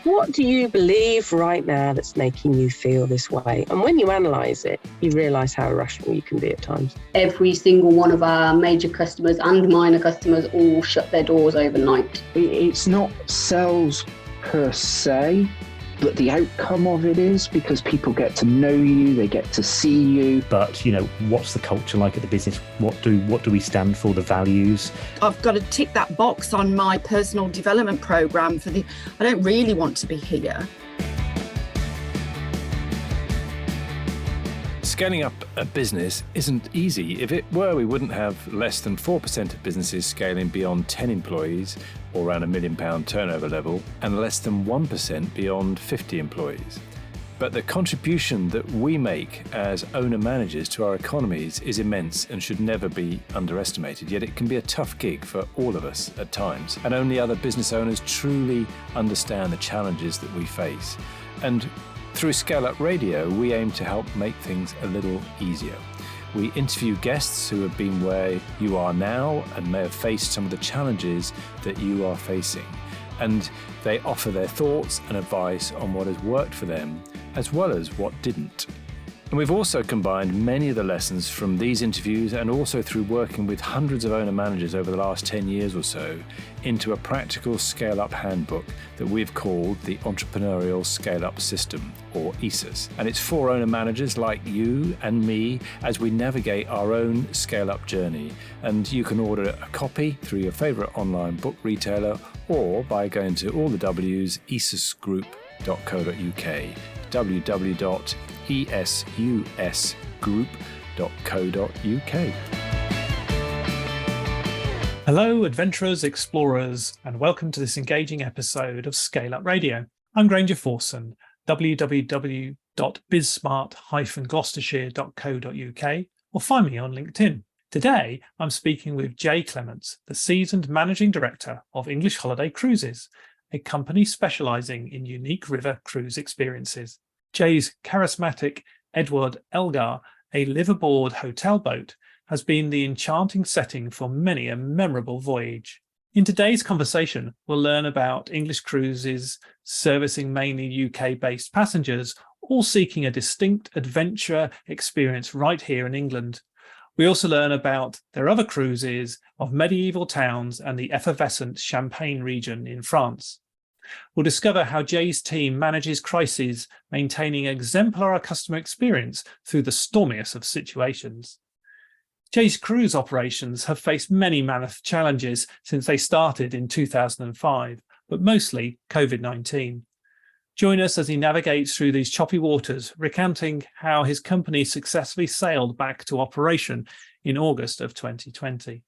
What do you believe right now that's making you feel this way? And when you analyse it, you realise how irrational you can be at times. Every single one of our major customers and minor customers all shut their doors overnight. It's not sales per se, but the outcome of it is, because people get to know you, they get to see you. But, what's the culture like at the business? What do we stand for, the values? I've got to tick that box on my personal development program I don't really want to be here. Scaling up a business isn't easy. If it were, we wouldn't have less than 4% of businesses scaling beyond 10 employees or around £1 million turnover level, and less than 1% beyond 50 employees. But the contribution that we make as owner-managers to our economies is immense and should never be underestimated, yet it can be a tough gig for all of us at times, and only other business owners truly understand the challenges that we face. And through Scale Up Radio, we aim to help make things a little easier. We interview guests who have been where you are now and may have faced some of the challenges that you are facing. And they offer their thoughts and advice on what has worked for them, as well as what didn't. And we've also combined many of the lessons from these interviews, and also through working with hundreds of owner managers over the last 10 years or so, into a practical scale-up handbook that we've called the Entrepreneurial Scale-Up System, or ESUS. And it's for owner managers like you and me as we navigate our own scale-up journey. And you can order a copy through your favourite online book retailer, or by going to all the W's, esusgroup.co.uk, www.esusgroup.co.uk. Hello, adventurers, explorers, and welcome to this engaging episode of Scale Up Radio. I'm Granger Forson, www.bizsmart-gloucestershire.co.uk, or find me on LinkedIn. Today, I'm speaking with Jay Clements, the seasoned Managing Director of English Holiday Cruises, a company specialising in unique river cruise experiences. Jay's charismatic Edward Elgar, a liveaboard hotel boat, has been the enchanting setting for many a memorable voyage. In today's conversation, we'll learn about English cruises servicing mainly UK-based passengers, all seeking a distinct adventure experience right here in England. We also learn about their other cruises of medieval towns and the effervescent Champagne region in France. We'll discover how Jay's team manages crises, maintaining exemplary customer experience through the stormiest of situations. Jay's cruise operations have faced many mammoth challenges since they started in 2005, but mostly COVID-19. Join us as he navigates through these choppy waters, recounting how his company successfully sailed back to operation in August of 2020.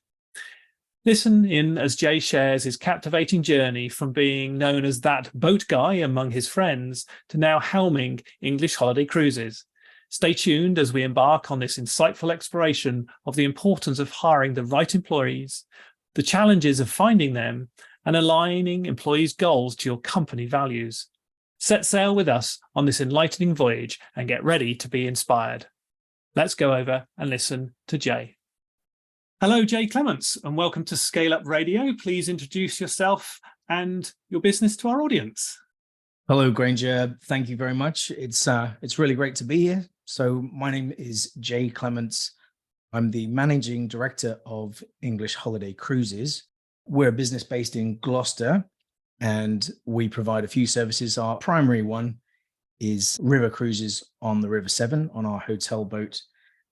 Listen in as Jay shares his captivating journey from being known as that boat guy among his friends to now helming English Holiday Cruises. Stay tuned as we embark on this insightful exploration of the importance of hiring the right employees, the challenges of finding them, and aligning employees' goals to your company values. Set sail with us on this enlightening voyage and get ready to be inspired. Let's go over and listen to Jay. Hello, Jay Clements, and welcome to Scale Up Radio. Please introduce yourself and your business to our audience. Hello, Granger. Thank you very much. It's really great to be here. So my name is Jay Clements. I'm the Managing Director of English Holiday Cruises. We're a business based in Gloucester, and we provide a few services. Our primary one is river cruises on the River Severn on our hotel boat,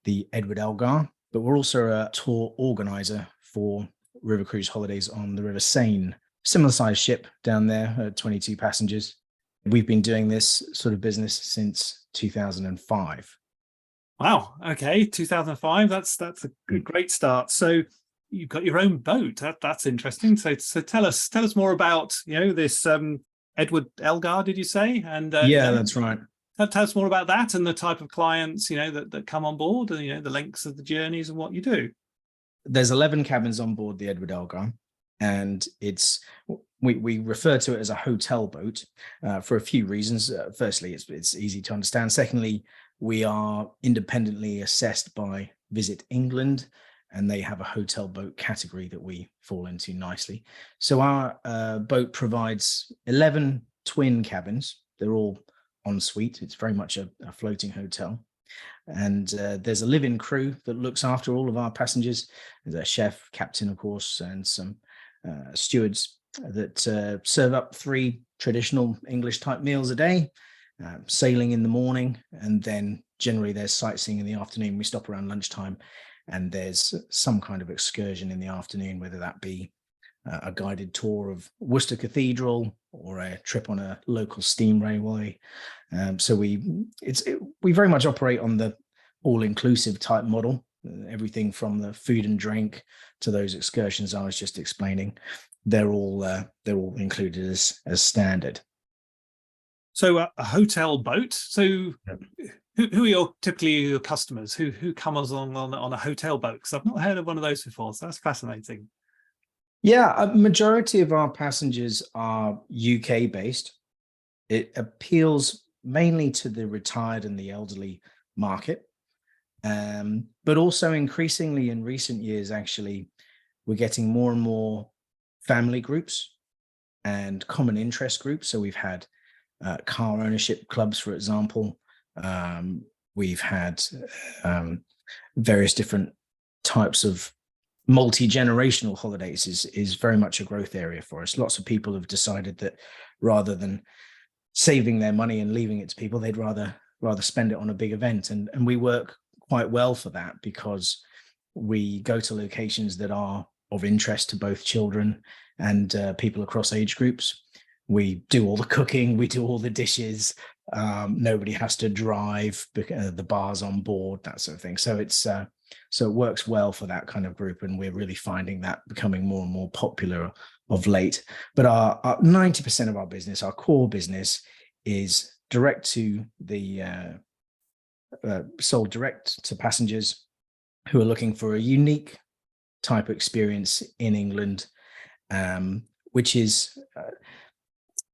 the Edward Elgar. But we're also a tour organizer for river cruise holidays on the River Seine. Similar sized ship down there, 22 passengers. We've been doing this sort of business since 2005. Wow. Okay. 2005. That's a great start. So you've got your own boat. That's interesting. So tell us more about, this Edward Elgar, did you say? And yeah, that's right. Tell us more about that and the type of clients, that come on board and, the lengths of the journeys and what you do. There's 11 cabins on board the Edward Elgar, and we refer to it as a hotel boat for a few reasons. Firstly, it's easy to understand. Secondly, we are independently assessed by Visit England, and they have a hotel boat category that we fall into nicely. So our boat provides 11 twin cabins. They're all en suite. It's very much a floating hotel. And there's a live-in crew that looks after all of our passengers. There's a chef, captain, of course, and some stewards that serve up 3 traditional English type meals a day, sailing in the morning, and then generally there's sightseeing in the afternoon. We stop around lunchtime, and there's some kind of excursion in the afternoon, whether that be a guided tour of Worcester Cathedral or a trip on a local steam railway. So we very much operate on the all-inclusive type model. Everything from the food and drink to those excursions I was just explaining, they're all included as standard. So a hotel boat. So who are typically your customers? Who comes along on a hotel boat? Because I've not heard of one of those before. So that's fascinating. Yeah, a majority of our passengers are UK based. It appeals mainly to the retired and the elderly market. But also increasingly in recent years, actually, we're getting more and more family groups and common interest groups. So we've had car ownership clubs, for example. We've had various different types of multi-generational holidays is very much a growth area for us. Lots of people have decided that rather than saving their money and leaving it to people, they'd rather spend it on a big event. And we work quite well for that because we go to locations that are of interest to both children and people across age groups. We do all the cooking, we do all the dishes. Nobody has to drive, the bar's on board, that sort of thing. So it works well for that kind of group, and we're really finding that becoming more and more popular of late. But our 90% of our business, our core business, is direct to the sold direct to passengers who are looking for a unique type of experience in England, which is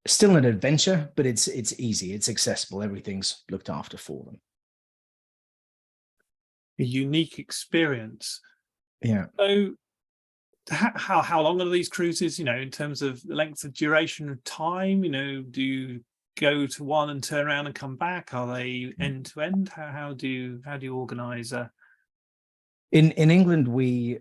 still an adventure, but it's easy, it's accessible, everything's looked after for them. A unique experience. Yeah. So how long are these cruises, in terms of the length of duration of time? Do you go to one and turn around and come back? Are they end to end? How do you organize In England, we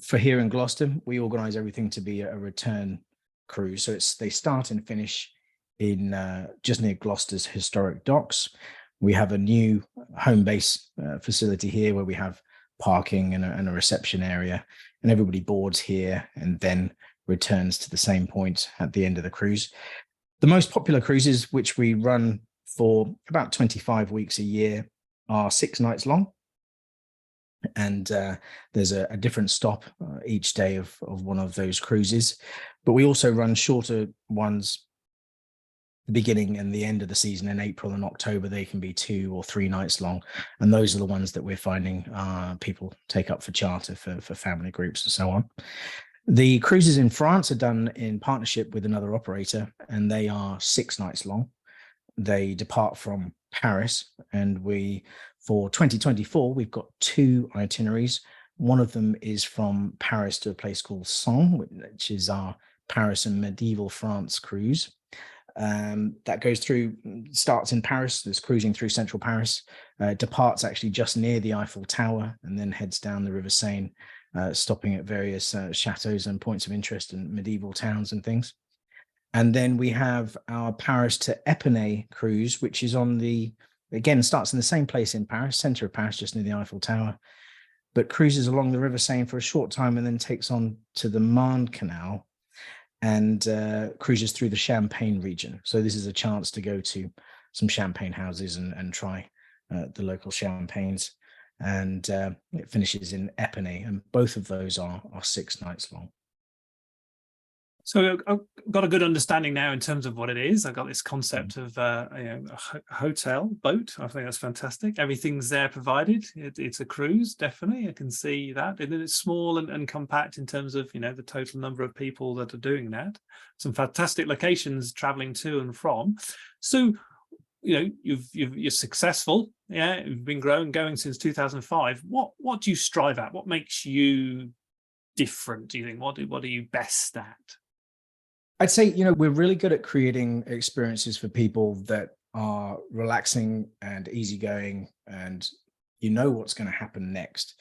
for here in Gloucester, we organize everything to be a return cruise. So they start and finish in just near Gloucester's historic docks. We have a new home base facility here where we have parking and a reception area, and everybody boards here and then returns to the same point at the end of the cruise. The most popular cruises, which we run for about 25 weeks a year, are 6 nights long. And there's a different stop each day of one of those cruises. But we also run shorter ones, the beginning and the end of the season in April and October. They can be 2 or 3 nights long. And those are the ones that we're finding people take up for charter for family groups and so on. The cruises in France are done in partnership with another operator, and they are 6 nights long. They depart from Paris, and for 2024, we've got 2 itineraries. One of them is from Paris to a place called Sens, which is our Paris and medieval France cruise. That goes through, starts in Paris, there's cruising through central Paris, departs actually just near the Eiffel Tower, and then heads down the River Seine, stopping at various chateaux and points of interest and medieval towns and things. And then we have our Paris to Epinay cruise, which is again, starts in the same place in Paris, center of Paris, just near the Eiffel Tower, but cruises along the River Seine for a short time and then takes on to the Marne Canal and cruises through the Champagne region. So this is a chance to go to some champagne houses and try the local champagnes. And it finishes in Epinay, and both of those are 6 nights long. So I've got a good understanding now in terms of what it is. I got this concept of a hotel boat. I think that's fantastic. Everything's there provided. It's a cruise, definitely. I can see that. And then it's small and compact in terms of the total number of people that are doing that. Some fantastic locations traveling to and from. So you're successful. Yeah, you've been going since 2005. What do you strive at? What makes you different? Do you think? What are you best at? I'd say, we're really good at creating experiences for people that are relaxing and easygoing, and you know what's going to happen next.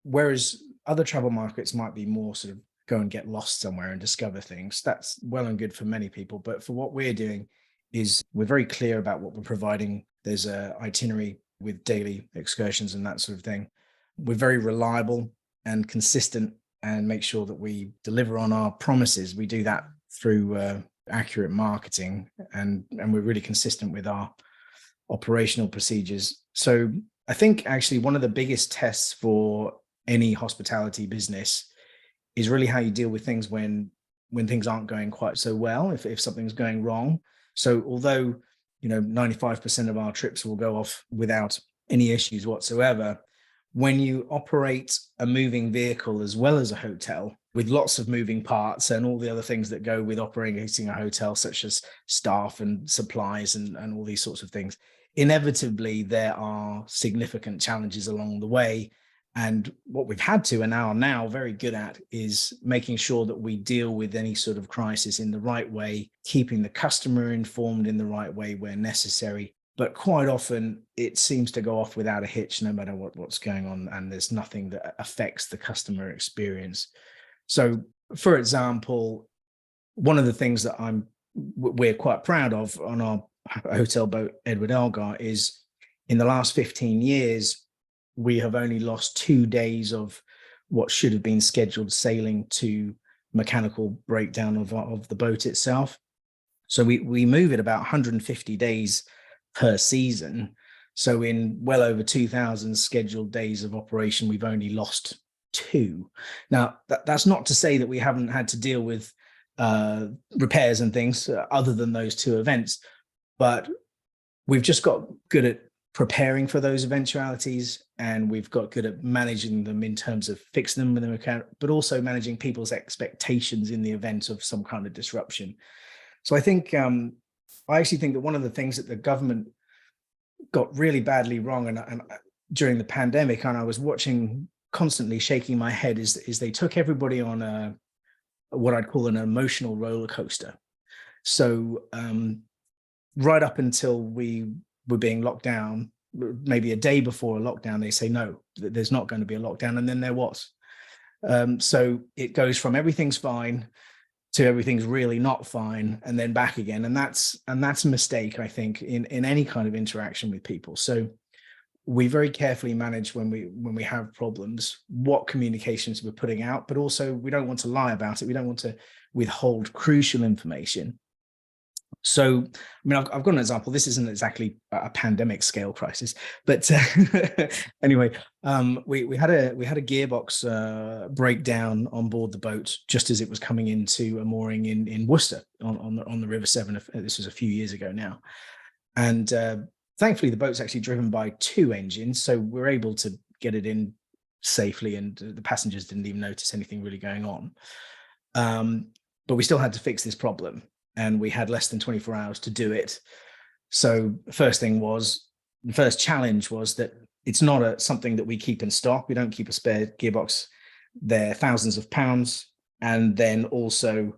Whereas other travel markets might be more sort of go and get lost somewhere and discover things. That's well and good for many people. But for what we're doing is we're very clear about what we're providing. There's a itinerary with daily excursions and that sort of thing. We're very reliable and consistent and make sure that we deliver on our promises. We do that through accurate marketing, and we're really consistent with our operational procedures. So I think actually one of the biggest tests for any hospitality business is really how you deal with things when things aren't going quite so well, if something's going wrong. So although 95% of our trips will go off without any issues whatsoever, when you operate a moving vehicle as well as a hotel with lots of moving parts and all the other things that go with operating a hotel, such as staff and supplies and all these sorts of things, inevitably there are significant challenges along the way. And what we've had to and are now very good at is making sure that we deal with any sort of crisis in the right way, keeping the customer informed in the right way where necessary. But quite often it seems to go off without a hitch, no matter what's going on, and there's nothing that affects the customer experience. So, for example, one of the things that we're quite proud of on our hotel boat, Edward Elgar, is in the last 15 years, we have only lost 2 days of what should have been scheduled sailing to mechanical breakdown of the boat itself. So we move at about 150 days per season. So in well over 2,000 scheduled days of operation, we've only lost 2. Now, that's not to say that we haven't had to deal with repairs and things other than those 2 events, but we've just got good at preparing for those eventualities, and we've got good at managing them in terms of fixing them with them account, but also managing people's expectations in the event of some kind of disruption. So I think I actually think that one of the things that the government got really badly wrong, and during the pandemic, and I was watching constantly shaking my head, is they took everybody on what I'd call an emotional roller coaster. So right up until we were being locked down, maybe a day before a lockdown, they say, no, there's not going to be a lockdown. And then there was. So it goes from everything's fine to everything's really not fine, and then back again. And that's a mistake, I think, in any kind of interaction with people. So we very carefully manage when we have problems, what communications we're putting out, but also we don't want to lie about it. We don't want to withhold crucial information. So, I mean, I've got an example. This isn't exactly a pandemic scale crisis, but anyway, we had a gearbox breakdown on board the boat just as it was coming into a mooring in Worcester on the River Severn. This was a few years ago now, and thankfully the boat's actually driven by 2 engines, so we're able to get it in safely, and the passengers didn't even notice anything really going on. But we still had to fix this problem, and we had less than 24 hours to do it. So the first challenge was that it's not something that we keep in stock. We don't keep a spare gearbox. They're thousands of pounds. And then also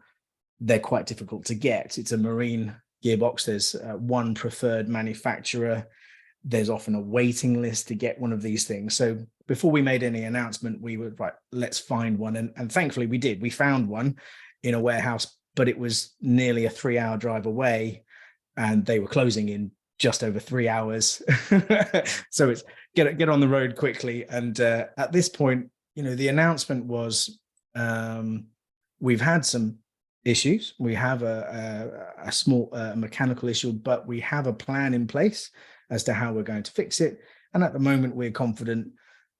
they're quite difficult to get. It's a marine gearbox. There's one preferred manufacturer. There's often a waiting list to get one of these things. So before we made any announcement, we were right, let's find one. And thankfully we did. We found one in a warehouse, but it was nearly a 3-hour drive away, and they were closing in just over 3 hours. So it's get on the road quickly. And at this point, the announcement was we've had some issues. We have a small mechanical issue, but we have a plan in place as to how we're going to fix it. And at the moment, we're confident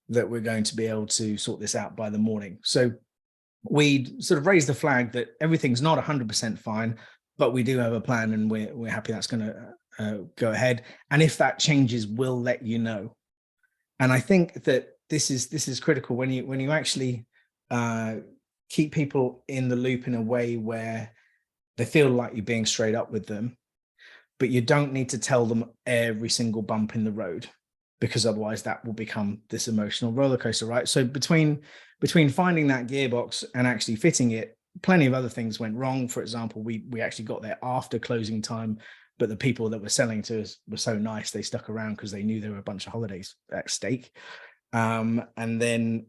that we're going to be able to sort this out by the morning. So we sort of raised the flag that everything's not 100% fine, but we do have a plan, and we're happy that's going to go ahead. And if that changes, we'll let you know. And I think that this is critical when you actually keep people in the loop in a way where they feel like you're being straight up with them, but you don't need to tell them every single bump in the road, because otherwise that will become this emotional roller coaster, right? So between finding that gearbox and actually fitting it, plenty of other things went wrong. For example, we actually got there after closing time, but the people that were selling to us were so nice, they stuck around because they knew there were a bunch of holidays at stake. And then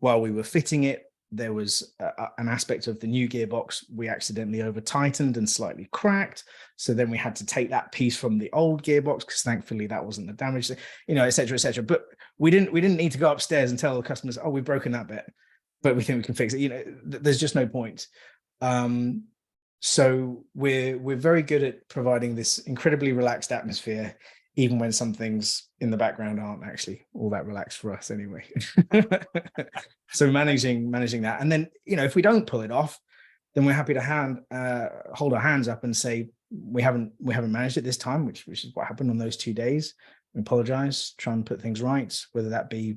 while we were fitting it, there was an aspect of the new gearbox we accidentally over tightened and slightly cracked. So then we had to take that piece from the old gearbox, because thankfully that wasn't the damage, you know, et cetera, et cetera. But we didn't need to go upstairs and tell the customers, oh, we've broken that bit, but we think we can fix it. You know, there's just no point. So we're very good at providing this incredibly relaxed atmosphere, even when some things in the background aren't actually all that relaxed for us anyway. So managing that. And then, you know, if we don't pull it off, then we're happy to hold our hands up and say, we haven't managed it this time, which is what happened on those 2 days. We apologize, try and put things right, whether that be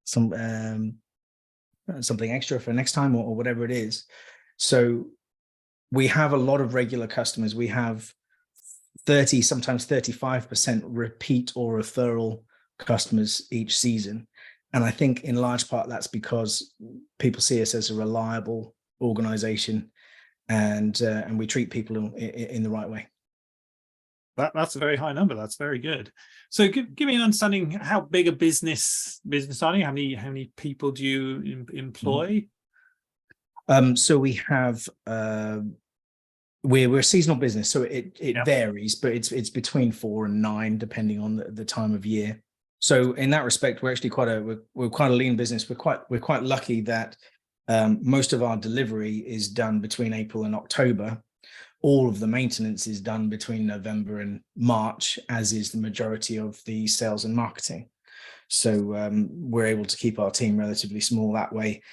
something extra for next time or whatever it is. So we have a lot of regular customers. We have 30, sometimes 35% repeat or referral customers each season. And I think in large part that's because people see us as a reliable organization, and we treat people in the right way. That's a very high number. That's very good. So give me an understanding, how big a business are you? How many people do you employ? So we have we're a seasonal business, so it varies, but it's between 4 and 9 depending on the time of year. So in that respect, we're actually we're quite a lean business. We're quite lucky that most of our delivery is done between April and October. All of the maintenance is done between November and March, as is the majority of the sales and marketing. So we're able to keep our team relatively small that way.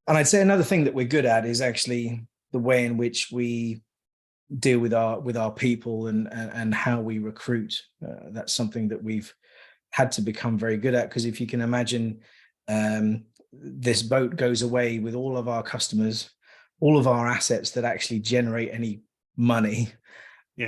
And I'd say another thing that we're good at is actually the way in which we deal with our people and how we recruit. That's something that we've had to become very good at, because if you can imagine, this boat goes away with all of our customers, all of our assets that actually generate any money,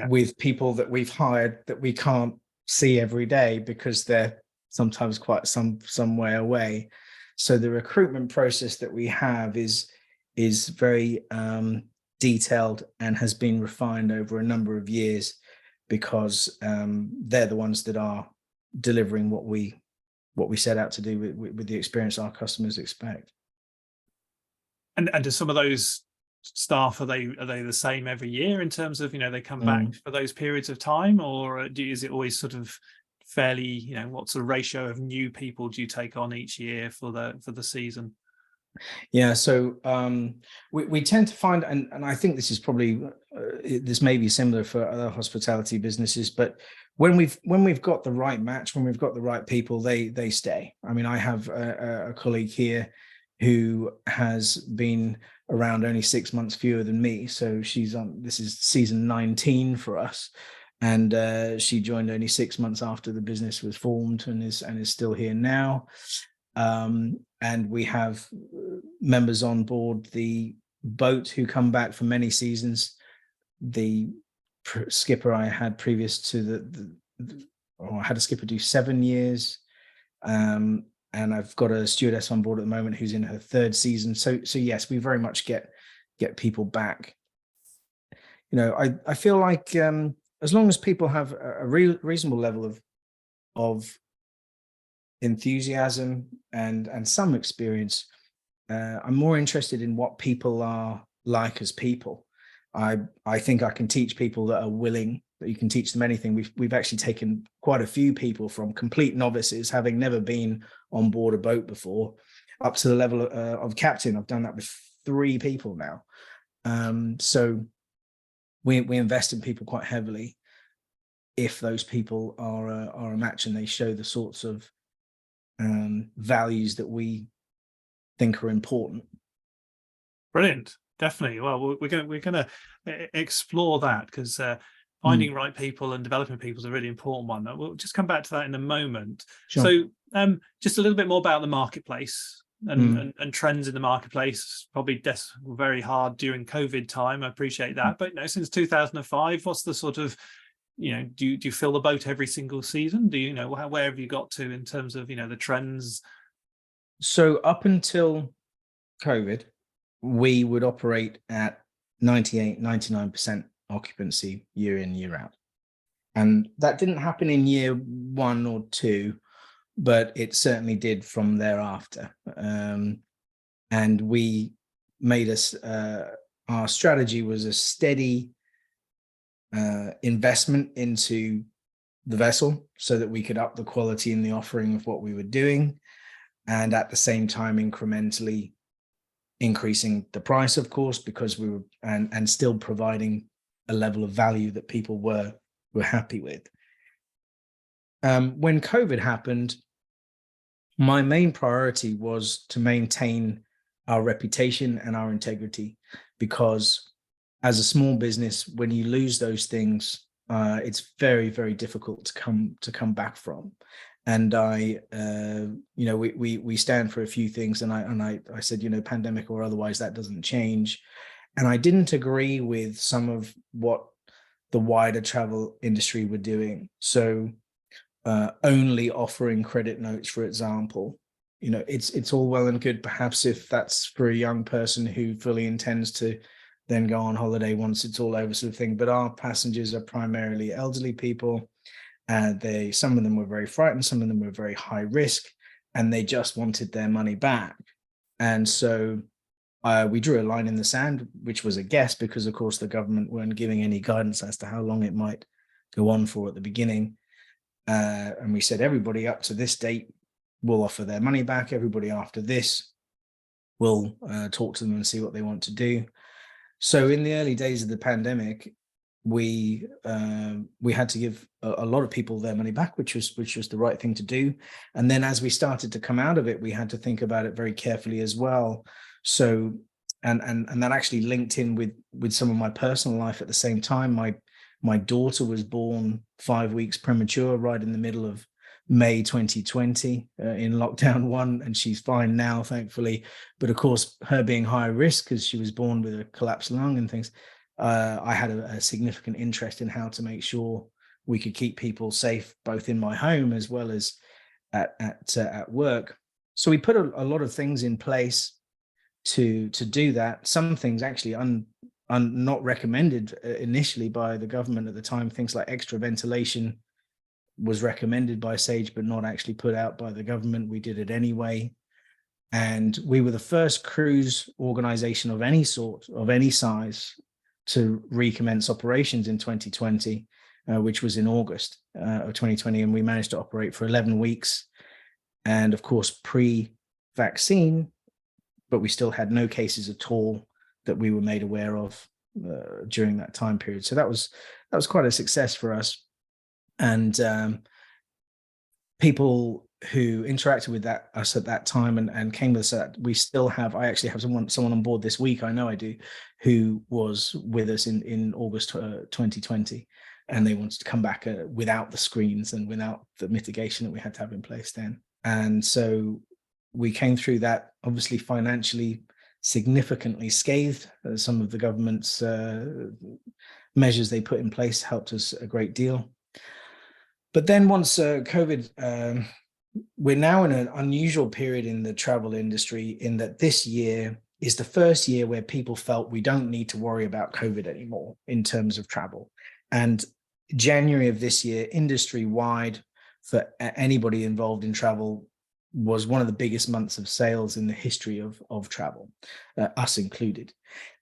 with people that we've hired that we can't see every day because they're sometimes quite some way away. So the recruitment process that we have is very detailed and has been refined over a number of years, because they're the ones that are delivering what we set out to do with the experience our customers expect. And do some of those staff, are they the same every year in terms of, you know, they come back for those periods of time, or is it always sort of fairly, you know, what sort of ratio of new people do you take on each year for the season? Yeah, so we tend to find, and I think this is probably this may be similar for other hospitality businesses, but when we've got the right match, when we've got the right people, they stay. I mean, I have a colleague here who has been around only 6 months fewer than me, so this is season 19 for us, and she joined only 6 months after the business was formed, and is still here now. And we have members on board the boat who come back for many seasons. The skipper I had previous to I had a skipper do 7 years, and I've got a stewardess on board at the moment who's in her 3rd season. So yes, we very much get people back. You know, I feel like as long as people have a reasonable level of enthusiasm and some experience, I'm more interested in what people are like as people. I think I can teach people that are willing, that you can teach them anything. We've actually taken quite a few people from complete novices, having never been on board a boat before, up to the level of captain. I've done that with 3 people now. So we invest in people quite heavily if those people are a match and they show the sorts of values that we think are important. Brilliant. Definitely. Well, we're gonna explore that, because finding right people and developing people is a really important one. We'll just come back to that in a moment. Sure. So just a little bit more about the marketplace and trends in the marketplace. Probably very hard during COVID time. I appreciate that. But, you know, since 2005, what's the sort of, you know, do you fill the boat every single season? Do you know where have you got to in terms of, you know, the trends? So up until COVID, we would operate at 98, 99% occupancy year in, year out. And that didn't happen in year 1 or 2, but it certainly did from thereafter. And we made us, our strategy was a steady investment into the vessel so that we could up the quality and the offering of what we were doing. And at the same time, incrementally increasing the price, of course, because we were, and still providing a level of value that people were happy with. When COVID happened, my main priority was to maintain our reputation and our integrity, because as a small business, when you lose those things, it's very, very difficult to come back from. And we stand for a few things, and I said, pandemic or otherwise, that doesn't change. And I didn't agree with some of what the wider travel industry were doing. So only offering credit notes, for example, it's all well and good, perhaps if that's for a young person who fully intends to then go on holiday once it's all over, sort of thing. But our passengers are primarily elderly people. Some of them were very frightened, some of them were very high risk, and they just wanted their money back. And so we drew a line in the sand, which was a guess, because of course the government weren't giving any guidance as to how long it might go on for at the beginning. And we said, everybody up to this date will offer their money back. Everybody after this will talk to them and see what they want to do. So in the early days of the pandemic, we had to give a lot of people their money back, which was the right thing to do. And then as we started to come out of it, we had to think about it very carefully as well. So and that actually linked in with some of my personal life at the same time. My daughter was born 5 weeks premature, right in the middle of May 2020 in lockdown 1, and she's fine now, thankfully. But of course, her being high risk because she was born with a collapsed lung and things, I had a significant interest in how to make sure we could keep people safe, both in my home as well as at work. So we put a lot of things in place to do that. Some things actually not recommended initially by the government at the time. Things like extra ventilation was recommended by SAGE, but not actually put out by the government. We did it anyway. And we were the first cruise organization of any sort, of any size, to recommence operations in 2020, which was in August of 2020. And we managed to operate for 11 weeks. And of course, pre-vaccine, but we still had no cases at all that we were made aware of during that time period. So that was quite a success for us. And people who interacted with us at that time and came with us, we still have, I actually have someone on board this week, I know I do, who was with us in August 2020, and they wanted to come back without the screens and without the mitigation that we had to have in place then. And so we came through that, obviously financially significantly scathed. Some of the government's measures they put in place helped us a great deal. But then once COVID, we're now in an unusual period in the travel industry, in that this year is the first year where people felt we don't need to worry about COVID anymore in terms of travel. And January of this year, industry-wide, for anybody involved in travel, was one of the biggest months of sales in the history of travel, us included.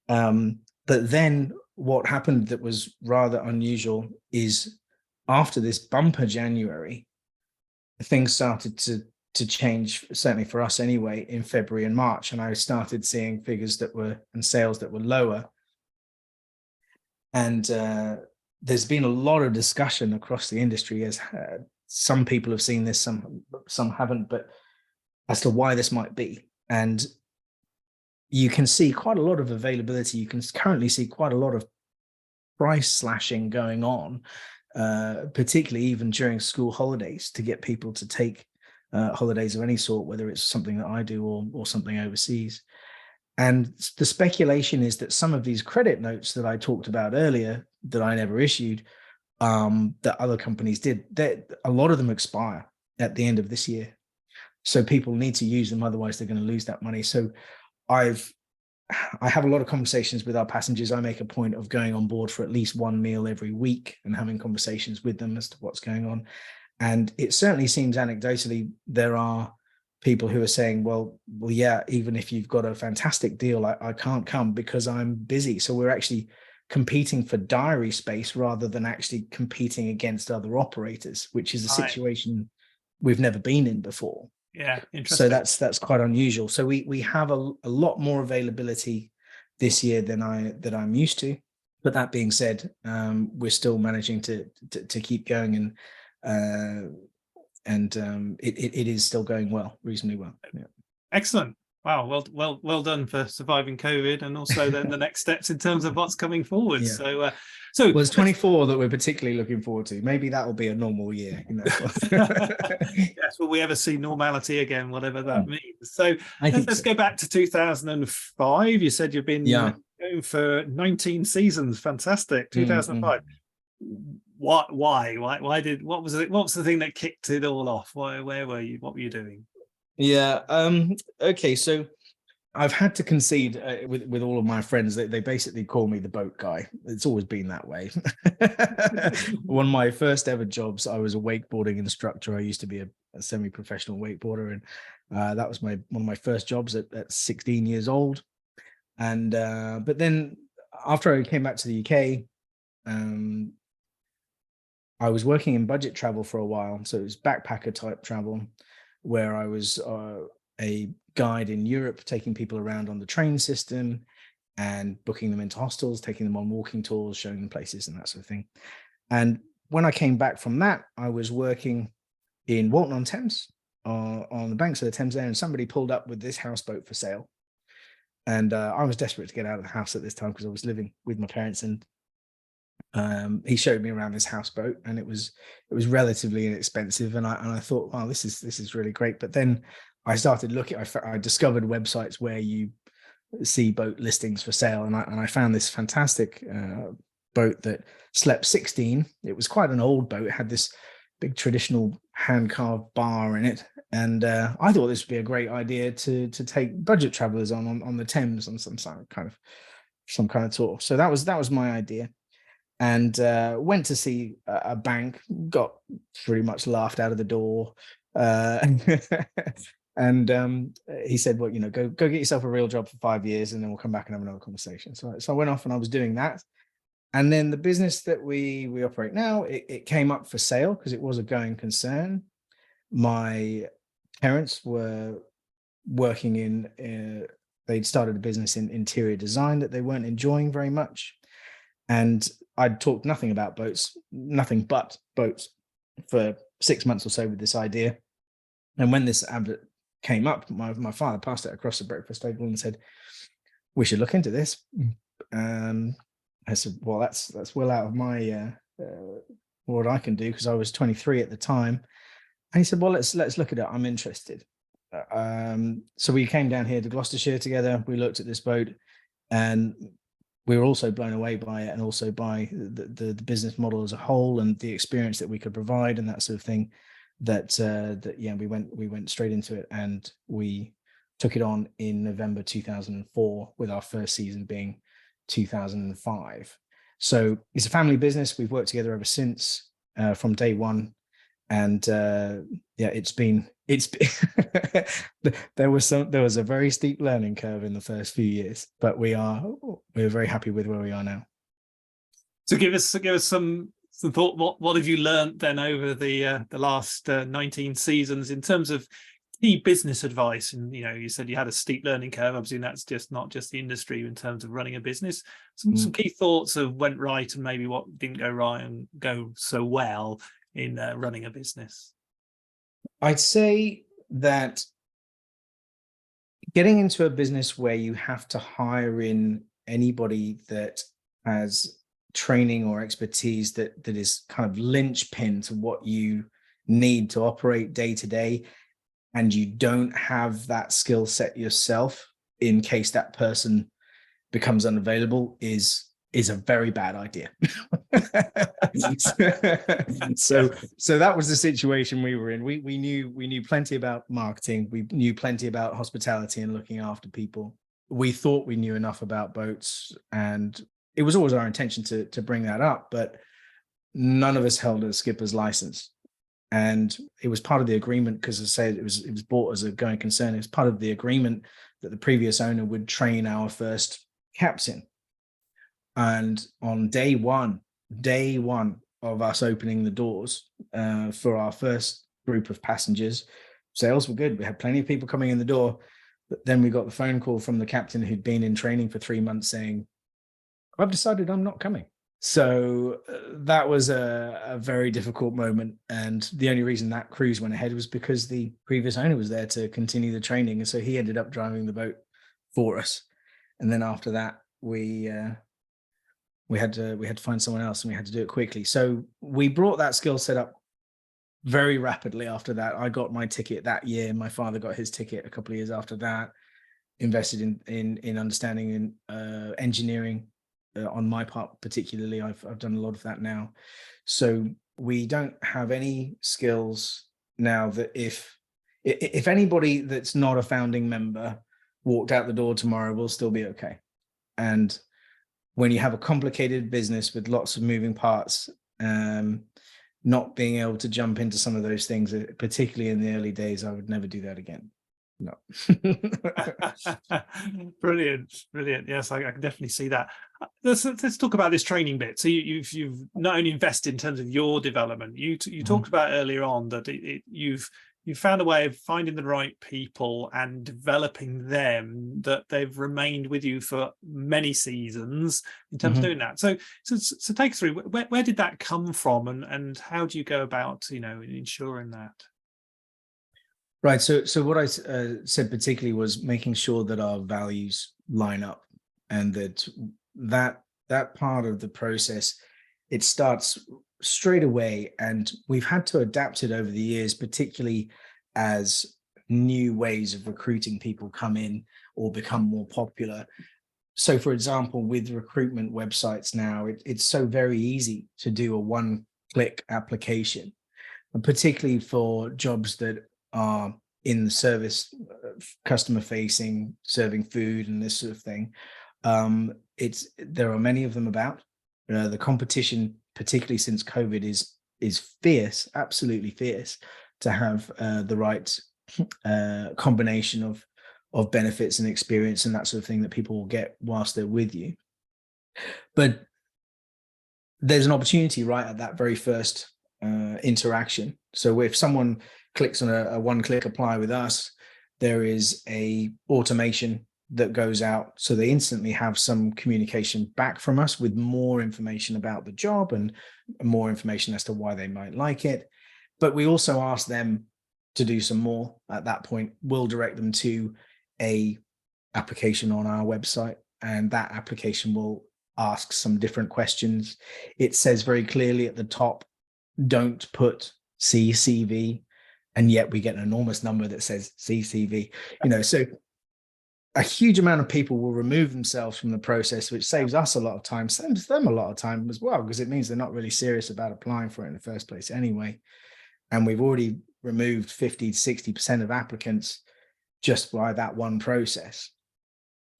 But then what happened that was rather unusual is, after this bumper January, things started to change, certainly for us anyway, in February and March. And I started seeing figures and sales that were lower. And there's been a lot of discussion across the industry, as some people have seen this, some haven't, but as to why this might be. And you can see quite a lot of availability. You can currently see quite a lot of price slashing going on, particularly even during school holidays, to get people to take holidays of any sort, whether it's something that I do or something overseas. And the speculation is that some of these credit notes that I talked about earlier, that I never issued, that other companies did, a lot of them expire at the end of this year. So people need to use them, otherwise they're going to lose that money. So I've I have a lot of conversations with our passengers. I make a point of going on board for at least one meal every week and having conversations with them as to what's going on. And it certainly seems anecdotally there are people who are saying, well, yeah, even if you've got a fantastic deal, I can't come because I'm busy. So we're actually competing for diary space rather than actually competing against other operators, which is a situation we've never been in before. Yeah, interesting. So that's quite unusual. So we have a lot more availability this year than I'm used to. But that being said, we're still managing to keep going, and it is still going well, reasonably well. Yeah. Excellent. Wow, well done for surviving COVID, and also then the next steps in terms of what's coming forward. Yeah. So well, it's 24 that we're particularly looking forward to. Maybe that will be a normal year. Yes, will we ever see normality again, whatever that means? So let's go back to 2005. You said you've been going for 19 seasons. Fantastic. 2005. What was the thing that kicked it all off? Where were you? What were you doing? Yeah. Okay. So I've had to concede with all of my friends. They basically call me the boat guy. It's always been that way. One of my first ever jobs, I was a wakeboarding instructor. I used to be a semi-professional wakeboarder, and that was one of my first jobs at 16 years old. And but then after I came back to the UK, I was working in budget travel for a while. So it was backpacker type travel, where I was a guide in Europe, taking people around on the train system and booking them into hostels, taking them on walking tours, showing them places and that sort of thing. And when I came back from that, I was working in Walton-on-Thames, on the banks of the Thames there, and somebody pulled up with this houseboat for sale. And I was desperate to get out of the house at this time because I was living with my parents, and he showed me around this houseboat, and it was relatively inexpensive, and I thought, wow, this is really great. But then I started looking. I discovered websites where you see boat listings for sale, and I found this fantastic boat that slept 16. It was quite an old boat. It had this big traditional hand carved bar in it, and I thought this would be a great idea to take budget travelers on the Thames on some kind of tour. So that was my idea. And went to see a bank, got pretty much laughed out of the door. And he said, well, go get yourself a real job for 5 years, and then we'll come back and have another conversation. So I went off and I was doing that. And then the business that we operate now, it came up for sale because it was a going concern. My parents were working they'd started a business in interior design that they weren't enjoying very much. And I'd talked nothing about boats, nothing but boats, for 6 months or so with this idea. And when this advert came up, my father passed it across the breakfast table and said, we should look into this. I said, well, that's well out of my what I can do, because I was 23 at the time. And he said, well, let's look at it. I'm interested. So we came down here to Gloucestershire together. We looked at this boat, and we were also blown away by it, and also by the business model as a whole, and the experience that we could provide and that sort of thing. We went straight into it, and we took it on in November 2004, with our first season being 2005. So it's a family business. We've worked together ever since, from day one. And it's been there was a very steep learning curve in the first few years, but we're very happy with where we are now. So give us some thought. What have you learned then over the last 19 seasons in terms of key business advice? And you said you had a steep learning curve. Obviously, that's not just the industry in terms of running a business. Some key thoughts of went right and maybe what didn't go right and go so well in running a business. I'd say that getting into a business where you have to hire in anybody that has training or expertise that is kind of linchpin to what you need to operate day to day, and you don't have that skill set yourself in case that person becomes unavailable is a very bad idea. So that was the situation we were in. We knew plenty about marketing. We knew plenty about hospitality and looking after people. we thought we knew enough about boats, and it was always our intention to bring that up, but none of us held a skipper's license. And it was part of the agreement, because as I said, it was bought as a going concern. It was part of the agreement that the previous owner would train our first captain. And on day one of us opening the doors for our first group of passengers, sales were good. We had plenty of people coming in the door. But then we got the phone call from the captain who'd been in training for 3 months saying, I've decided I'm not coming. So that was a very difficult moment. And the only reason that cruise went ahead was because the previous owner was there to continue the training. And so he ended up driving the boat for us. And then after that, we had to find someone else, and we had to do it quickly. So we brought that skill set up very rapidly after that. I got my ticket that year. My father got his ticket a couple of years after that. Invested in understanding in engineering on my part, particularly. I've done a lot of that now. So we don't have any skills now that if anybody that's not a founding member walked out the door tomorrow, we'll still be okay. And when you have a complicated business with lots of moving parts, not being able to jump into some of those things, particularly in the early days, I would never do that again. No. Brilliant. Yes, I can definitely see that. Let's talk about this training bit. So you've not only invested in terms of your development. You talked about earlier on that you've found a way of finding the right people and developing them, that they've remained with you for many seasons in terms of doing that. So take us through, where did that come from, and how do you go about, ensuring that? Right. So what I said particularly was making sure that our values line up, and that part of the process, it starts straight away. And we've had to adapt it over the years, particularly as new ways of recruiting people come in or become more popular. So for example, with recruitment websites now, it's so very easy to do a one-click application, and particularly for jobs that are in the service, customer facing, serving food and this sort of thing. There are many of them about. The competition, particularly since COVID, is fierce, absolutely fierce, to have the right combination of benefits and experience and that sort of thing that people will get whilst they're with you. But there's an opportunity right at that very first interaction. So if someone clicks on a one-click apply with us, there is a automation that goes out, so they instantly have some communication back from us with more information about the job and more information as to why they might like it. But we also ask them to do some more. At that point, we'll direct them to a application on our website, and that application will ask some different questions. It says very clearly at the top, don't put CCV, and yet we get an enormous number that says CCV. So a huge amount of people will remove themselves from the process, which saves us a lot of time, saves them a lot of time as well, because it means they're not really serious about applying for it in the first place anyway. And we've already removed 50 to 60% of applicants just by that one process.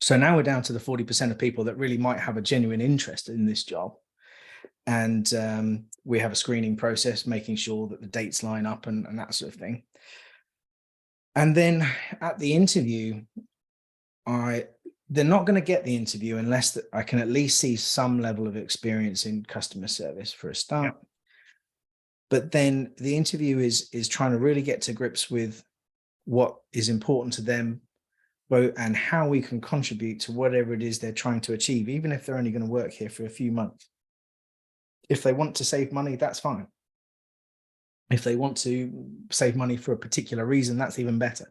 So now we're down to the 40% of people that really might have a genuine interest in this job. And we have a screening process, making sure that the dates line up and that sort of thing. And then at the interview, they're not going to get the interview unless I can at least see some level of experience in customer service for a start. Yeah. But then the interview is trying to really get to grips with what is important to them, and how we can contribute to whatever it is they're trying to achieve, even if they're only going to work here for a few months. If they want to save money, that's fine. If they want to save money for a particular reason, that's even better.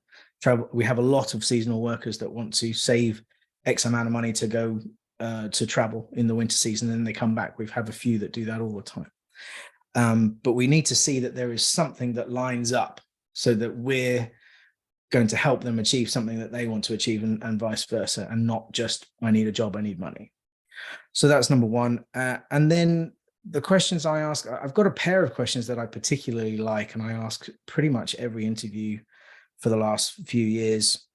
We have a lot of seasonal workers that want to save X amount of money to go to travel in the winter season, and they come back. We have a few that do that all the time. But we need to see that there is something that lines up, so that we're going to help them achieve something that they want to achieve, and vice versa, and not just, I need a job, I need money. So that's number one. And then the questions I ask, I've got a pair of questions that I particularly like, and I ask pretty much every interview for the last few years.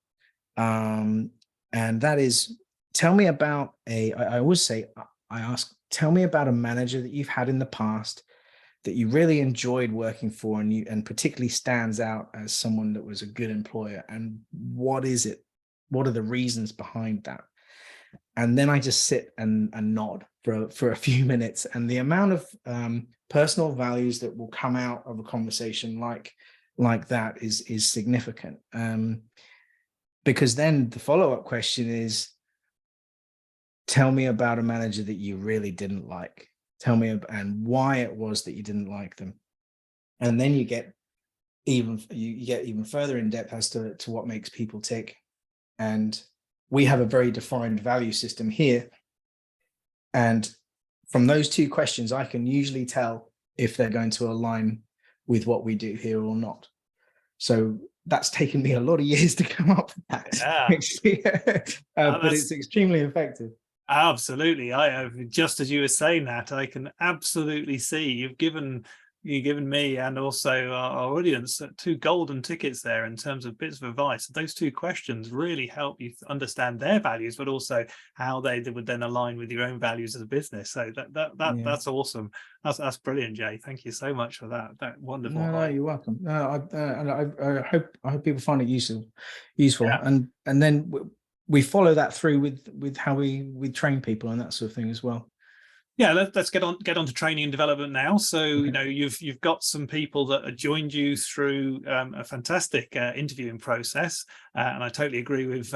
And And that is, tell me about I always say, I ask, tell me about a manager that you've had in the past that you really enjoyed working for, and particularly stands out as someone that was a good employer. And what is it? What are the reasons behind that? And then I just sit and nod for a few minutes. And the amount of personal values that will come out of a conversation like that is significant. Because then the follow-up question is, tell me about a manager that you really didn't like. Tell me and why it was that you didn't like them. And then you get even further in depth as to what makes people tick. And we have a very defined value system here. And from those two questions, I can usually tell if they're going to align with what we do here or not. So that's taken me a lot of years to come up with that. Yeah. But it's extremely effective. Absolutely. I have, just as you were saying that, I can absolutely see you've given me and also our audience two golden tickets there in terms of bits of advice. Those two questions really help you understand their values, but also how they would then align with your own values as a business. So that's awesome. That's brilliant, Jay. Thank you so much for that. That wonderful. No, you're welcome. No, I hope people find it useful. Yeah. And then we follow that through with how we train people and that sort of thing as well. Yeah, let's get on to training and development now. So, you've got some people that have joined you through a fantastic interviewing process, and I totally agree with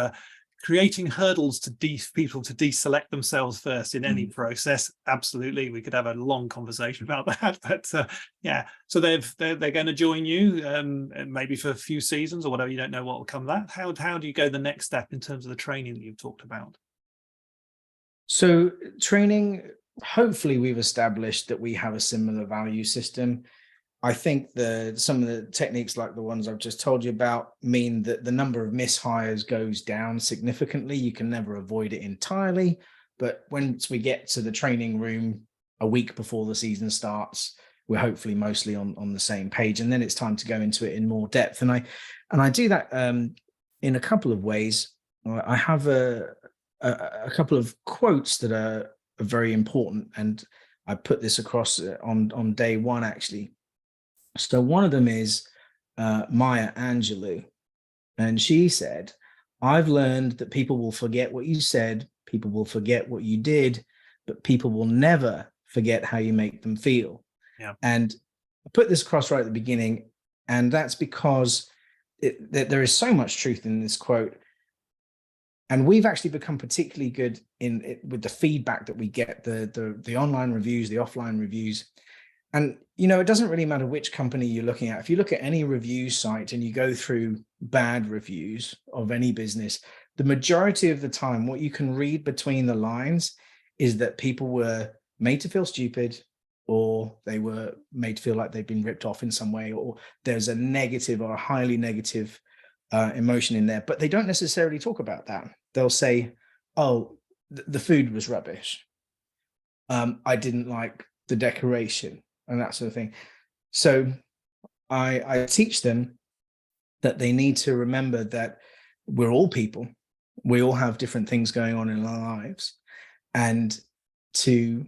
creating hurdles to people to deselect themselves first in any process. Absolutely, we could have a long conversation about that. But yeah, so they're going to join you, maybe for a few seasons or whatever. You don't know what will come of that. How do you go the next step in terms of the training that you've talked about? So training. Hopefully we've established that we have a similar value system. I think some of the techniques like the ones I've just told you about mean that the number of mishires goes down significantly. You can never avoid it entirely, but once we get to the training room a week before the season starts, we're hopefully mostly on the same page, and then it's time to go into it in more depth. And I do that in a couple of ways. I have a couple of quotes that are very important, and I put this across on day one actually. So one of them is Maya Angelou, and she said, "I've learned that people will forget what you said, people will forget what you did, but people will never forget how you make them feel." Yeah. And I put this across right at the beginning, and that's because there is so much truth in this quote. And we've actually become particularly good with the feedback that we get, the online reviews, the offline reviews. And, it doesn't really matter which company you're looking at. If you look at any review site and you go through bad reviews of any business, the majority of the time, what you can read between the lines is that people were made to feel stupid, or they were made to feel like they've been ripped off in some way, or there's a negative or a highly negative emotion in there, but they don't necessarily talk about that. They'll say, "Oh, the food was rubbish. I didn't like the decoration," and that sort of thing. So I teach them that they need to remember that we're all people. We all have different things going on in our lives, and to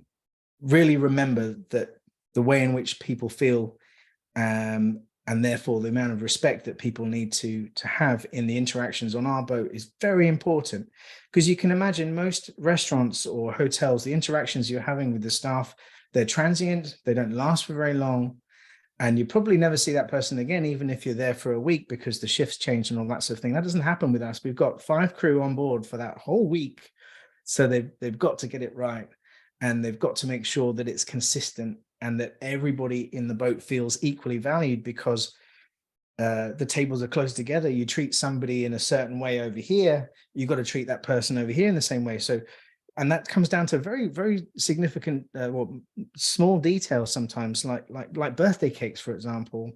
really remember that the way in which people feel, and therefore the amount of respect that people need to have in the interactions on our boat is very important. Because you can imagine most restaurants or hotels, the interactions you're having with the staff, they're transient, they don't last for very long, and you probably never see that person again, even if you're there for a week, because the shifts change and all that sort of thing. That doesn't happen with us. We've got 5 crew on board for that whole week, so they've got to get it right, and they've got to make sure that it's consistent and that everybody in the boat feels equally valued, because the tables are close together. You treat somebody in a certain way over here, you've got to treat that person over here in the same way. So, and that comes down to very, very significant, small details sometimes, like birthday cakes, for example.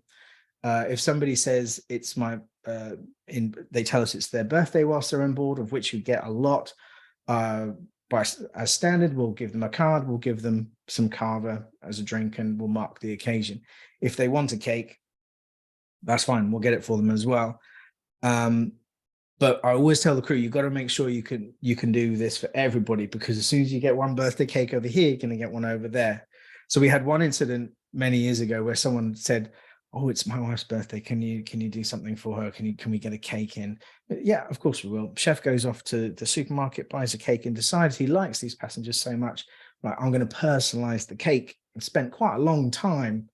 If somebody says it's they tell us it's their birthday whilst they're on board, of which you get a lot. As standard, we'll give them a card, we'll give them some kava as a drink, and we'll mark the occasion. If they want a cake, that's fine, we'll get it for them as well. But I always tell the crew, you've got to make sure you can do this for everybody, because as soon as you get one birthday cake over here, you're going to get one over there. So we had one incident many years ago where someone said, "Oh, it's my wife's birthday. Can you do something for her? Can we get a cake in?" But yeah, of course we will. Chef goes off to the supermarket, buys a cake, and decides he likes these passengers so much. Right, I'm going to personalize the cake, and spent quite a long time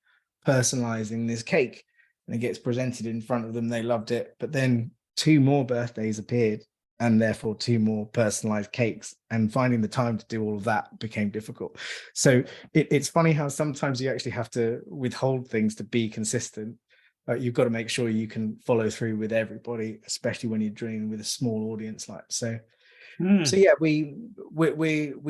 personalizing this cake. And it gets presented in front of them. They loved it. But then 2 more birthdays appeared, and therefore 2 more personalized cakes, and finding the time to do all of that became difficult. So it's funny how sometimes you actually have to withhold things to be consistent. You've got to make sure you can follow through with everybody, especially when you're dealing with a small audience like so. So yeah, we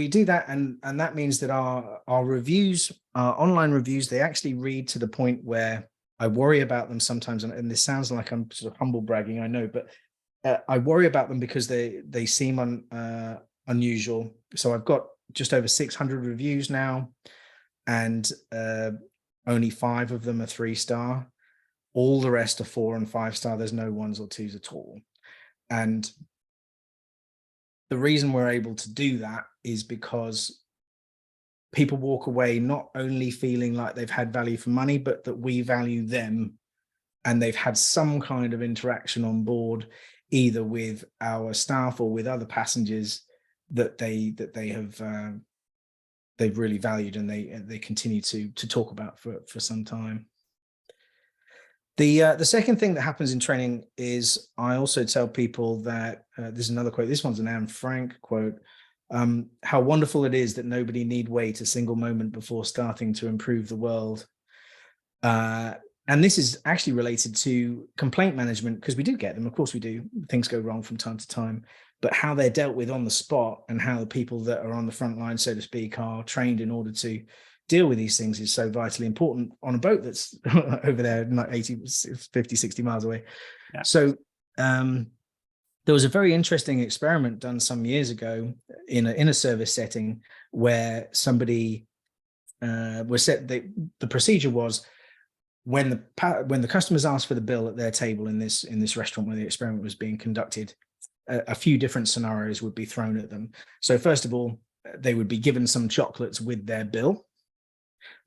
do that, and that means that our reviews, our online reviews, they actually read to the point where I worry about them sometimes, and this sounds like I'm sort of humble bragging, I know, but I worry about them because they seem unusual. So I've got just over 600 reviews now, and only 5 of them are 3-star. All the rest are 4 and 5-star. There's no 1s or 2s at all. And the reason we're able to do that is because people walk away not only feeling like they've had value for money, but that we value them, and they've had some kind of interaction on board, either with our staff or with other passengers that they have they've really valued, and they continue to talk about for some time. The second thing that happens in training is I also tell people that there's another quote. This one's an Anne Frank quote. How wonderful it is that nobody need wait a single moment before starting to improve the world. And this is actually related to complaint management, because we do get them. Of course we do. Things go wrong from time to time, but how they're dealt with on the spot, and how the people that are on the front line, so to speak, are trained in order to deal with these things is so vitally important on a boat that's over there, like 50, 60 miles away. Yeah. So there was a very interesting experiment done some years ago in a service setting where somebody was set. The procedure was, when the customers asked for the bill at their table in this restaurant where the experiment was being conducted, a few different scenarios would be thrown at them. So first of all, they would be given some chocolates with their bill.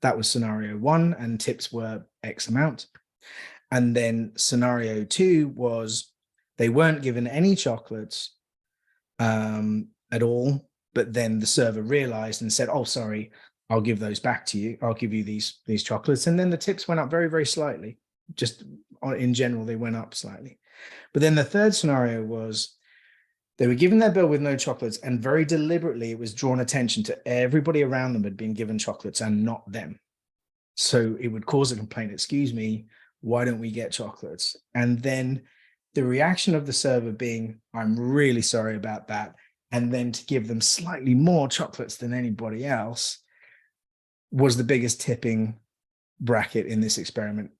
That was scenario 1, and tips were X amount. And then scenario 2 was they weren't given any chocolates at all, but then the server realized and said, "Oh, sorry, I'll give those back to you. I'll give you these chocolates." And then the tips went up very, very slightly. Just in general, they went up slightly. But then the third scenario was they were given their bill with no chocolates, and very deliberately it was drawn attention to everybody around them had been given chocolates and not them. So it would cause a complaint. "Excuse me, why don't we get chocolates?" And then the reaction of the server being, "I'm really sorry about that," and then to give them slightly more chocolates than anybody else, was the biggest tipping bracket in this experiment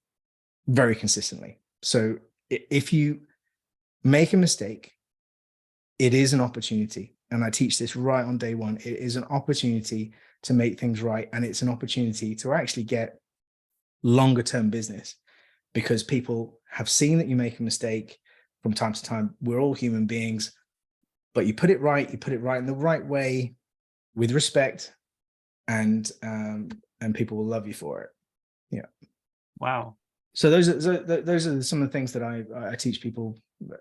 very consistently. So if you make a mistake, it is an opportunity. And I teach this right on day 1. It is an opportunity to make things right. And it's an opportunity to actually get longer term business, because people have seen that you make a mistake from time to time. We're all human beings, but you put it right in the right way, with respect, and people will love you for it. Yeah. Wow. So those are some of the things that I teach people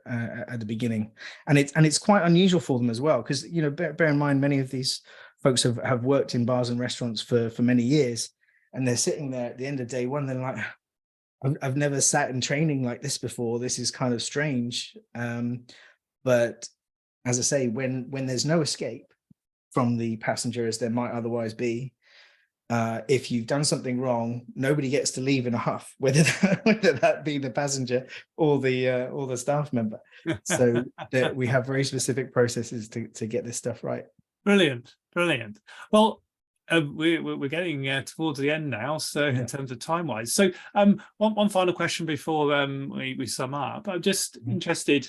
at the beginning, and it's quite unusual for them as well, because bear in mind, many of these folks have worked in bars and restaurants for many years, and they're sitting there at the end of day 1. They're like, I've never sat in training like this before. This is kind of strange. But as I say, when there's no escape from the passenger, as there might otherwise be, if you've done something wrong, nobody gets to leave in a huff, whether that be the passenger or the staff member. So we have very specific processes to get this stuff right. Brilliant. Well, we're getting towards the end now, so in terms of time wise. So one final question before we sum up. I'm just interested,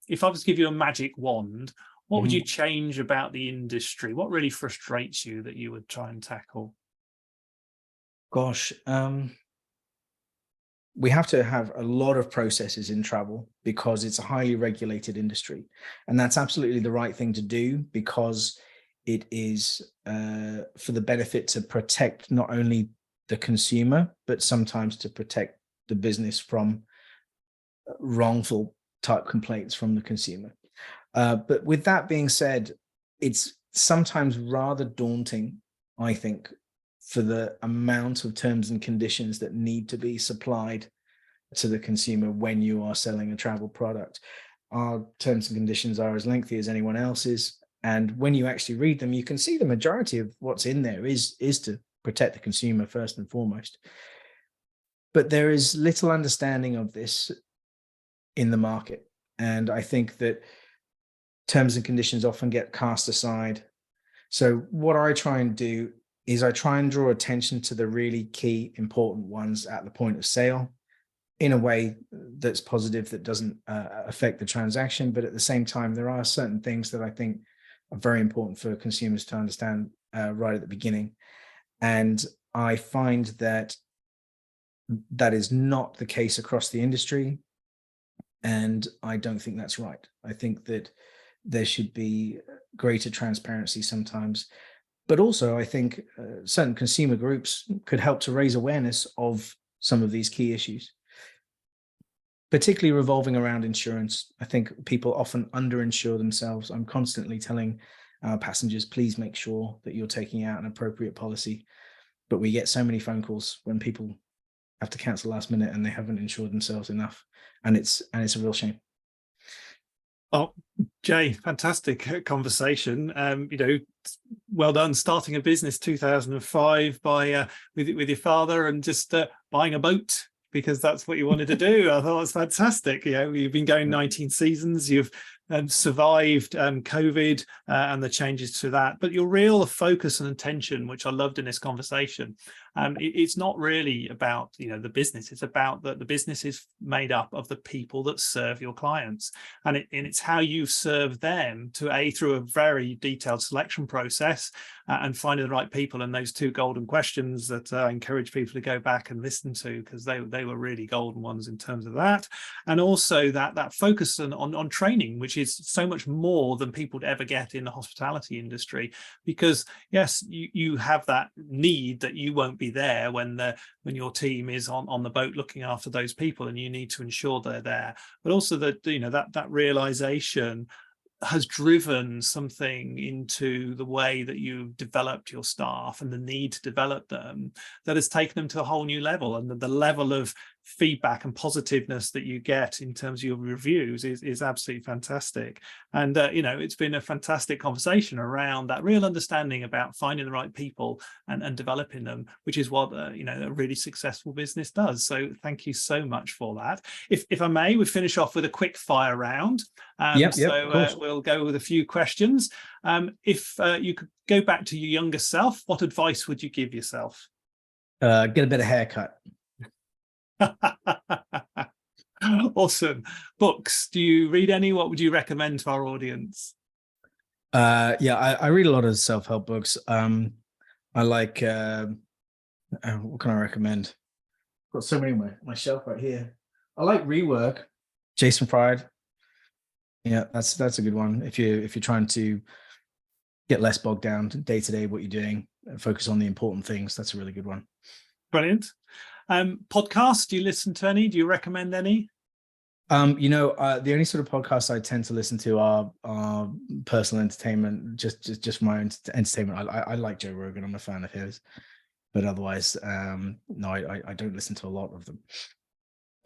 if I was to give you a magic wand, what would you change about the industry? What really frustrates you that you would try and tackle? Gosh, we have to have a lot of processes in travel because it's a highly regulated industry. And that's absolutely the right thing to do, because it is for the benefit to protect not only the consumer, but sometimes to protect the business from wrongful type complaints from the consumer. But with that being said, it's sometimes rather daunting, I think, for the amount of terms and conditions that need to be supplied to the consumer when you are selling a travel product. Our terms and conditions are as lengthy as anyone else's. And when you actually read them, you can see the majority of what's in there is to protect the consumer first and foremost. But there is little understanding of this in the market. And I think that terms and conditions often get cast aside. So what I try and do is I try and draw attention to the really key important ones at the point of sale in a way that's positive, that doesn't affect the transaction. But at the same time, there are certain things that I think are very important for consumers to understand right at the beginning. And I find that that is not the case across the industry. And I don't think that's right. I think that there should be greater transparency sometimes. But also, I think certain consumer groups could help to raise awareness of some of these key issues, particularly revolving around insurance. I think people often underinsure themselves. I'm constantly telling our passengers, please make sure that you're taking out an appropriate policy. But we get so many phone calls when people have to cancel last minute and they haven't insured themselves enough. And it's a real shame. Oh, Jay, fantastic conversation. Well done starting a business 2005 by with your father and just buying a boat because that's what you wanted to do. I thought it was fantastic. You've been going 19 seasons. You've survived COVID and the changes to that. But your real focus and attention, which I loved in this conversation, it's not really about the business. It's about that the business is made up of the people that serve your clients, and it's how you serve them through a very detailed selection process and finding the right people. And those two golden questions that I encourage people to go back and listen to, because they were really golden ones in terms of that. And also that focus on training, which is so much more than people would ever get in the hospitality industry, because yes, you have that need that you won't be there when your team is on the boat looking after those people, and you need to ensure they're there. But also that that realization has driven something into the way that you've developed your staff and the need to develop them, that has taken them to a whole new level. And the level of feedback and positiveness that you get in terms of your reviews is absolutely fantastic. And it's been a fantastic conversation around that real understanding about finding the right people and developing them, which is what a really successful business does. So thank you so much for that. If I may, we finish off with a quick fire round. We'll go with a few questions. If you could go back to your younger self, what advice would you give yourself? Get a better haircut. Awesome. Books, do you read any? What would you recommend to our audience? I read a lot of self-help books. I like what can I recommend? I've got so many on my shelf right here. I like Rework, Jason Fried. Yeah, that's a good one. If you're trying to get less bogged down day to day what you're doing, focus on the important things, that's a really good one. Brilliant. Podcasts, do you listen to any? Do you recommend any? The only sort of podcasts I tend to listen to are personal entertainment, just my own entertainment. I like Joe Rogan. I'm a fan of his, but otherwise, no, I don't listen to a lot of them.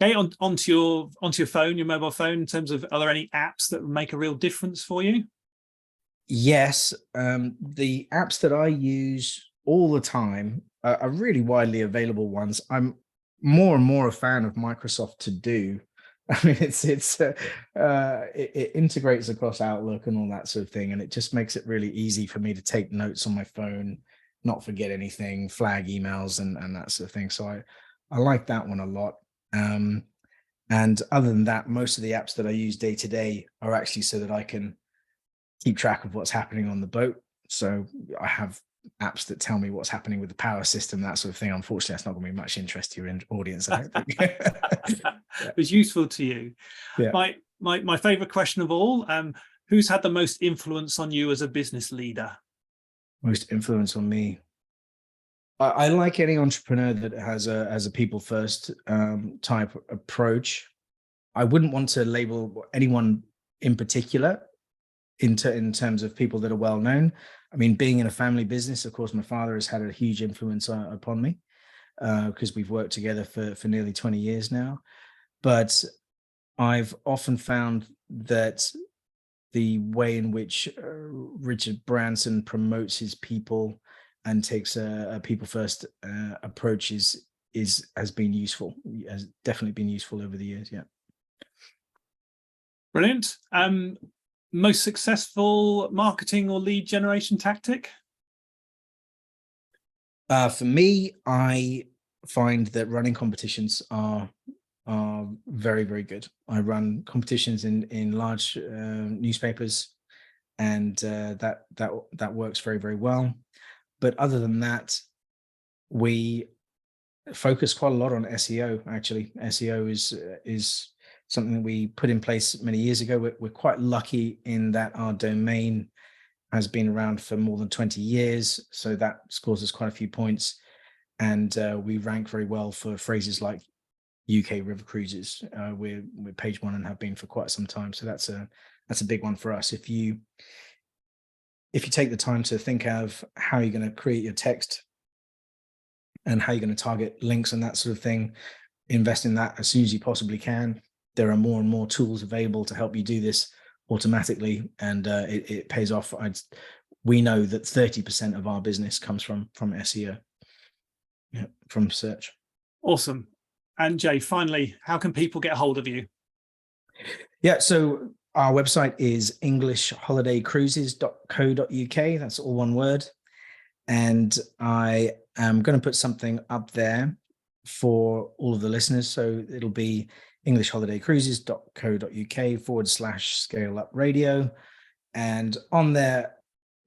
Okay, onto your phone, your mobile phone. In terms of, are there any apps that make a real difference for you? Yes, the apps that I use all the time are really widely available ones. I'm more and more a fan of Microsoft To Do. I mean, it integrates across Outlook and all that sort of thing, and it just makes it really easy for me to take notes on my phone, not forget anything, flag emails and that sort of thing. So I like that one a lot. And other than that, most of the apps that I use day to day are actually so that I can keep track of what's happening on the boat. So I have apps that tell me what's happening with the power system, that sort of thing. Unfortunately, that's not going to be much interest to your audience, I don't think. It was useful to you. Yeah. My favorite question of all, who's had the most influence on you as a business leader? Most influence on me. I like any entrepreneur that has a people first type approach. I wouldn't want to label anyone in particular in terms of people that are well known. I mean, being in a family business, of course, my father has had a huge influence upon me because we've worked together for nearly 20 years now. But I've often found that the way in which Richard Branson promotes his people and takes a people first approach has been useful, has definitely been useful over the years. Yeah. Brilliant. Most successful marketing or lead generation tactic? For me, I find that running competitions are very, very good. I run competitions in large newspapers, and that works very, very well. But other than that, we focus quite a lot on SEO. Actually, SEO is something that we put in place many years ago. We're quite lucky in that our domain has been around for more than 20 years, so that scores us quite a few points, and we rank very well for phrases like UK river cruises. We're page 1 and have been for quite some time, so that's a big one for us. If you take the time to think of how you're going to create your text and how you're going to target links and that sort of thing, invest in that as soon as you possibly can. There are more and more tools available to help you do this automatically, and it pays off. We know that 30% of our business comes from SEO, from search. Awesome. And Jay, finally, how can people get hold of you? Yeah, so our website is englishholidaycruises.co.uk. That's all one word. And I am going to put something up there for all of the listeners. So it'll be englishholidaycruises.co.uk/scale up radio. And on there,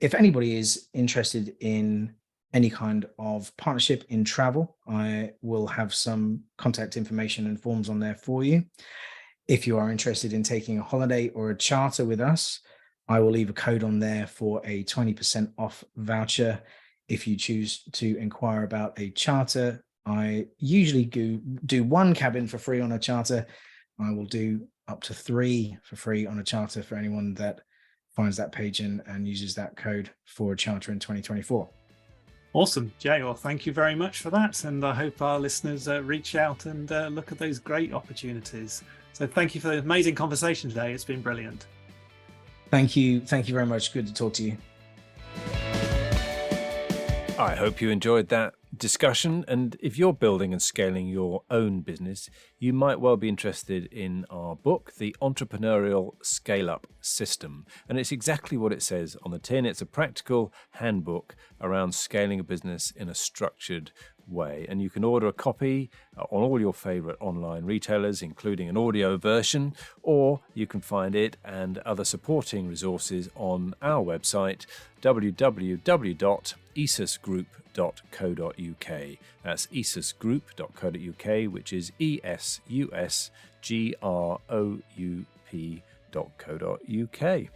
if anybody is interested in any kind of partnership in travel, I will have some contact information and forms on there for you. If you are interested in taking a holiday or a charter with us, I will leave a code on there for a 20% off voucher. If you choose to inquire about a charter, I usually do 1 cabin for free on a charter. I will do up to 3 for free on a charter for anyone that finds that page and uses that code for a charter in 2024. Awesome, Jay. Well, thank you very much for that. And I hope our listeners reach out and look at those great opportunities. So thank you for the amazing conversation today. It's been brilliant. Thank you. Thank you very much. Good to talk to you. I hope you enjoyed that discussion, and if you're building and scaling your own business, you might well be interested in our book, The Entrepreneurial Scale-Up System. And it's exactly what it says on the tin. It's a practical handbook around scaling a business in a structured way. And you can order a copy on all your favorite online retailers, including an audio version, or you can find it and other supporting resources on our website, www.esusgroup.co.uk. That's esusgroup.co.uk, which is esusgroup.co.uk.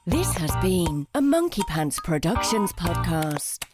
This has been a Monkey Pants Productions podcast.